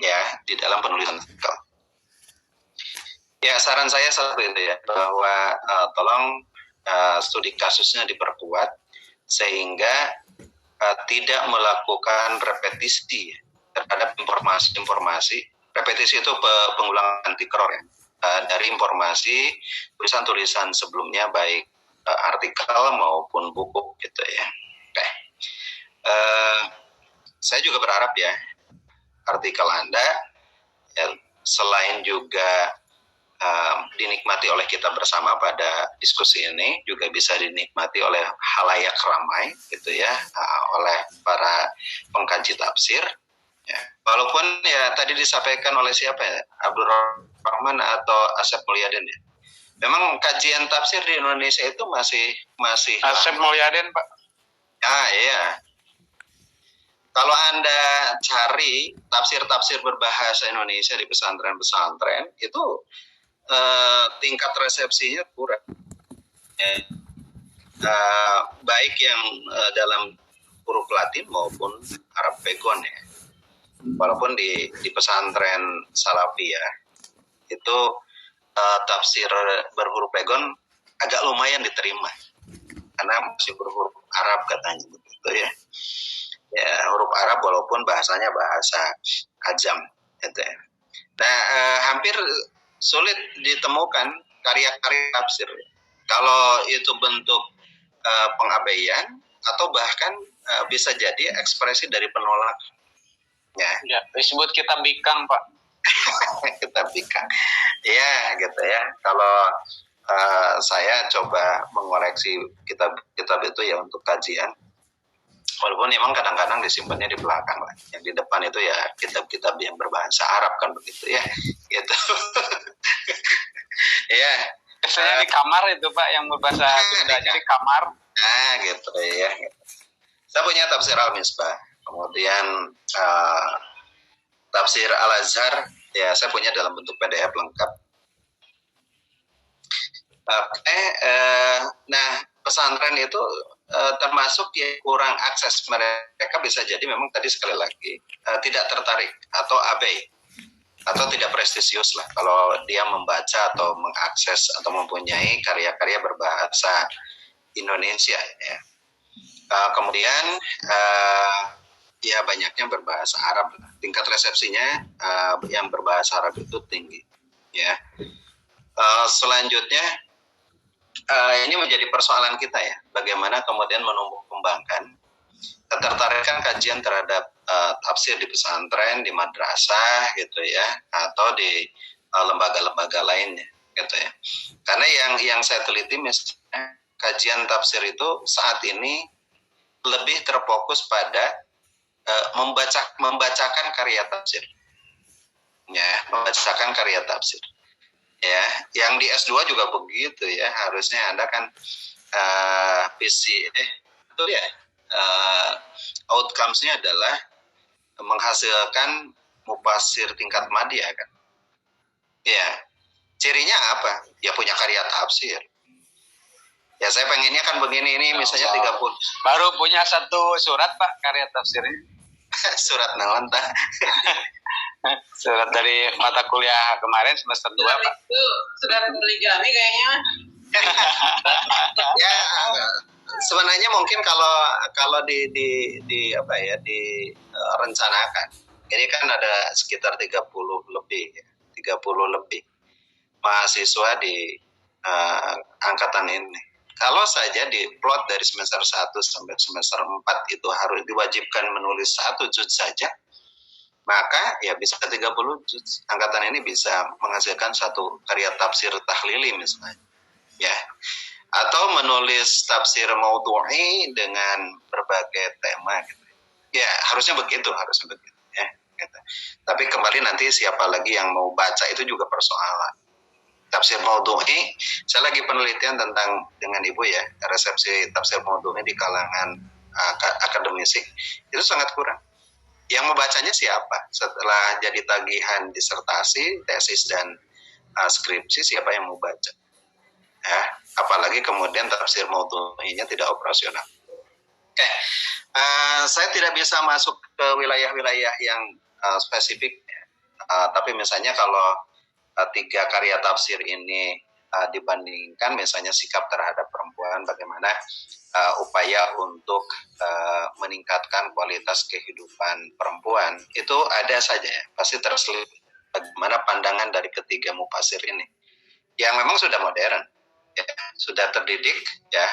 ya di dalam penulisan artikel. Ya, saran saya seperti itu ya, bahwa tolong studi kasusnya diperkuat sehingga tidak melakukan repetisi terhadap informasi-informasi. Repetisi itu pengulangan antikror ya, dari informasi tulisan-tulisan sebelumnya, baik artikel maupun buku gitu ya. Oke. Saya juga berharap ya artikel Anda ya, selain juga dinikmati oleh kita bersama pada diskusi ini, juga bisa dinikmati oleh halayak ramai gitu ya, oleh para pengkaji tafsir ya. Walaupun ya tadi disampaikan oleh siapa ya, Abdul Rahman atau Asep Mulyadin ya, memang kajian tafsir di Indonesia itu masih Asep Mulyadin, Pak. Iya. Kalau Anda cari tafsir-tafsir berbahasa Indonesia di pesantren-pesantren itu tingkat resepsinya kurang. Baik yang dalam huruf Latin maupun Arab Pegon ya. Walaupun di pesantren Salafiyah itu tafsir berhuruf Pegon agak lumayan diterima karena masih berhuruf Arab katanya begitu ya. Ya, huruf Arab walaupun bahasanya bahasa Ajam gitu ya. Nah, hampir sulit ditemukan karya-karya tafsir kalau itu bentuk pengabaian atau bahkan bisa jadi ekspresi dari penolak. Ya, disebut kitab bikang, Pak. Kitab bikang. Ya, gitu ya. Kalau saya coba mengoreksi kitab itu ya untuk kajian. Walaupun memang kadang-kadang disimpannya di belakang lah. Yang di depan itu ya kitab-kitab yang berbahasa Arab kan begitu ya. Gitu. Ya. Biasanya di kamar itu Pak, yang berbahasa Sundanya di kamar. Nah gitu ya. Saya punya tafsir Al-Misbah. Kemudian tafsir Al-Azhar. Ya saya punya dalam bentuk PDF lengkap. Nah pesantren itu termasuk yang kurang akses, mereka bisa jadi memang tadi sekali lagi tidak tertarik atau abai atau tidak prestisius lah kalau dia membaca atau mengakses atau mempunyai karya-karya berbahasa Indonesia ya. Kemudian ya banyaknya berbahasa Arab, tingkat resepsinya yang berbahasa Arab itu tinggi ya. Selanjutnya ini menjadi persoalan kita ya, bagaimana kemudian menumbuh kembangkan ketertarikan kajian terhadap tafsir di pesantren, di madrasah gitu ya, atau di lembaga-lembaga lainnya gitu ya. Karena yang saya teliti misalnya kajian tafsir itu saat ini lebih terfokus pada membacakan karya tafsir. Ya, membacakan karya tafsir. Ya, yang di S2 juga begitu ya, harusnya Anda kan itu ya outcomes-nya adalah menghasilkan mufasir tingkat madya kan. Ya, cirinya apa? Ya punya karya tafsir. Ya saya pengennya kan begini, ini misalnya 30. Baru punya satu surat Pak, karya tafsirnya. Surat naon tah? Surat dari mata kuliah kemarin semester 2 Pak. Itu surat poligami kayaknya. Ya sebenarnya mungkin kalau direncanakan ini kan ada sekitar 30 lebih mahasiswa di angkatan ini. Kalau saja diplot dari semester 1 sampai semester 4 itu harus diwajibkan menulis 1 juz saja, maka ya bisa 30 juz. Angkatan ini bisa menghasilkan satu karya tafsir tahlili misalnya. Ya. Atau menulis tafsir maudhu'i dengan berbagai tema gitu. Ya, harusnya begitu ya, gitu. Tapi kembali nanti siapa lagi yang mau baca itu juga persoalan. Tafsir maudhu'i, saya lagi penelitian dengan Ibu ya, resepsi tafsir maudhu'i di kalangan akademisi itu sangat kurang. Yang membacanya siapa? Setelah jadi tagihan disertasi, tesis dan skripsi, siapa yang mau baca? Ya, apalagi kemudian tafsir maudhu'inya tidak operasional. Oke, saya tidak bisa masuk ke wilayah-wilayah yang spesifik. Tapi misalnya kalau tiga karya tafsir ini dibandingkan misalnya sikap terhadap perempuan, bagaimana upaya untuk meningkatkan kualitas kehidupan perempuan, itu ada saja ya, pasti terselip bagaimana pandangan dari ketiga mufasir ini yang memang sudah modern, ya, sudah terdidik, ya,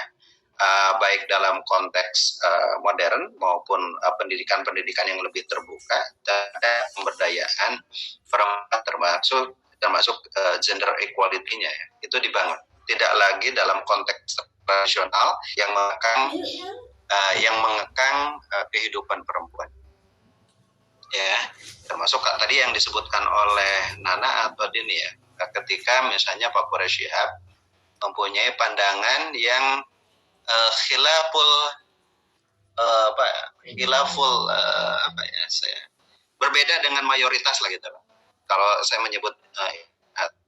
baik dalam konteks modern maupun pendidikan-pendidikan yang lebih terbuka dan pemberdayaan perempuan termasuk gender equality-nya, ya, itu dibangun. Tidak lagi dalam konteks tradisional yang mengekang kehidupan perempuan. Ya, termasuk tadi yang disebutkan oleh Nana atau Dini, ya, ketika misalnya Pak Quraish Shihab mempunyai pandangan yang berbeda dengan mayoritas lah gitu. Kalau saya menyebut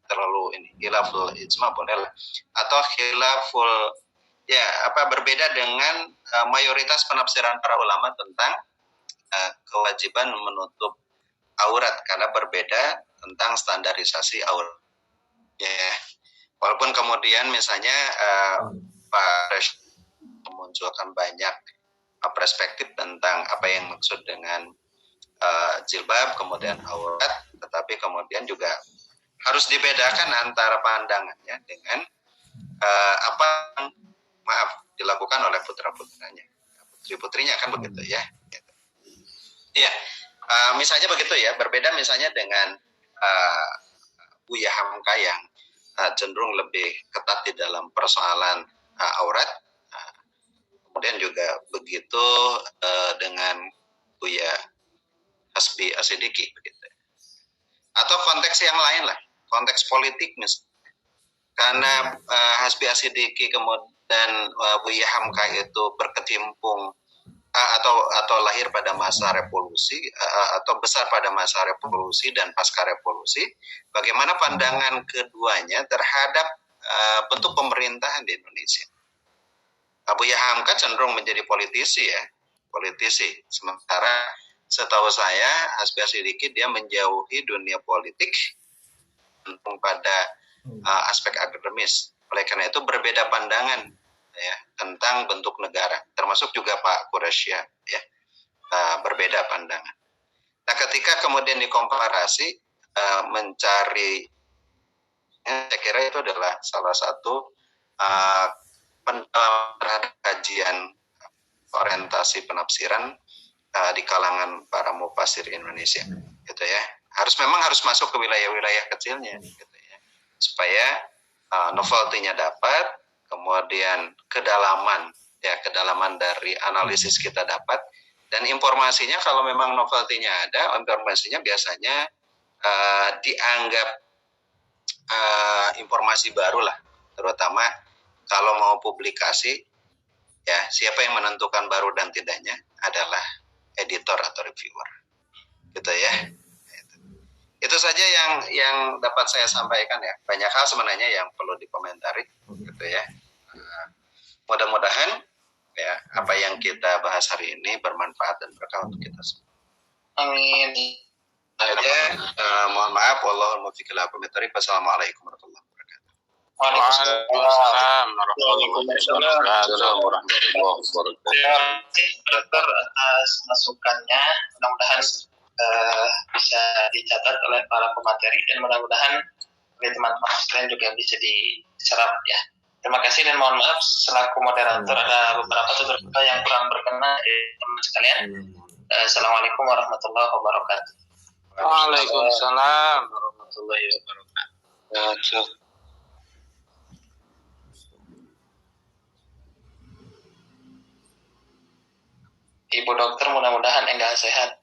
terlalu ini khilaful ijma boleh lah, atau khilaful berbeda dengan mayoritas penafsiran para ulama tentang kewajiban menutup aurat karena berbeda tentang standarisasi aurat. Ya, walaupun kemudian misalnya Pak Resh memunculkan banyak perspektif tentang apa yang maksud dengan jilbab, kemudian aurat, tetapi kemudian juga harus dibedakan antara pandangannya dengan apa yang dilakukan oleh putra-putranya, putri-putrinya kan begitu ya. Ya, misalnya begitu ya, berbeda misalnya dengan Buya Hamka yang cenderung lebih ketat di dalam persoalan aurat. Kemudian juga begitu dengan Buya Hasbi Asidiki begitu. Atau konteks yang lain lah, konteks politik misalnya. Karena Hasbi Asidiki kemudian Buya Hamka itu berkecimpung atau lahir pada masa revolusi atau besar pada masa revolusi dan pasca revolusi, bagaimana pandangan keduanya terhadap bentuk pemerintahan di Indonesia. Buya Hamka cenderung menjadi politisi. Sementara setahu saya Hasbi Asidiki dia menjauhi dunia politik pada aspek akademis. Oleh karena itu berbeda pandangan ya tentang bentuk negara, termasuk juga Pak Quraish ya, berbeda pandangan. Nah, ketika kemudian dikomparasi mencari, saya kira itu adalah salah satu terhadap kajian orientasi penafsiran di kalangan para mufasir Indonesia, gitu ya. Memang harus masuk ke wilayah-wilayah kecilnya, gitu ya, supaya novelty-nya dapat. Kemudian kedalaman dari analisis kita dapat, dan informasinya kalau memang novelty-nya ada, informasinya biasanya dianggap informasi baru lah, terutama kalau mau publikasi, ya siapa yang menentukan baru dan tidaknya adalah editor atau reviewer, gitu ya. Itu saja yang dapat saya sampaikan ya. Banyak hal sebenarnya yang perlu dikomentari, gitu ya. Mudah-mudahan ya apa yang kita bahas hari ini bermanfaat dan berkah untuk kita semua. Amin. Mohon maaf, wallahul muwaffiq ila aqwamit thoriq. Wassalamualaikum warahmatullahi wabarakatuh. Waalaikumsalam warahmatullahi wabarakatuh. Dokter atas masukannya, mudah-mudahan bisa dicatat oleh para pemateri dan mudah-mudahan oleh teman-teman sekalian juga bisa diserap ya. Terima kasih dan mohon maaf selaku moderator ada beberapa tutur kata yang kurang berkenan teman sekalian. Assalamualaikum warahmatullahi wabarakatuh. Waalaikumsalam warahmatullahi wabarakatuh. Ibu dokter mudah-mudahan enggak sehat.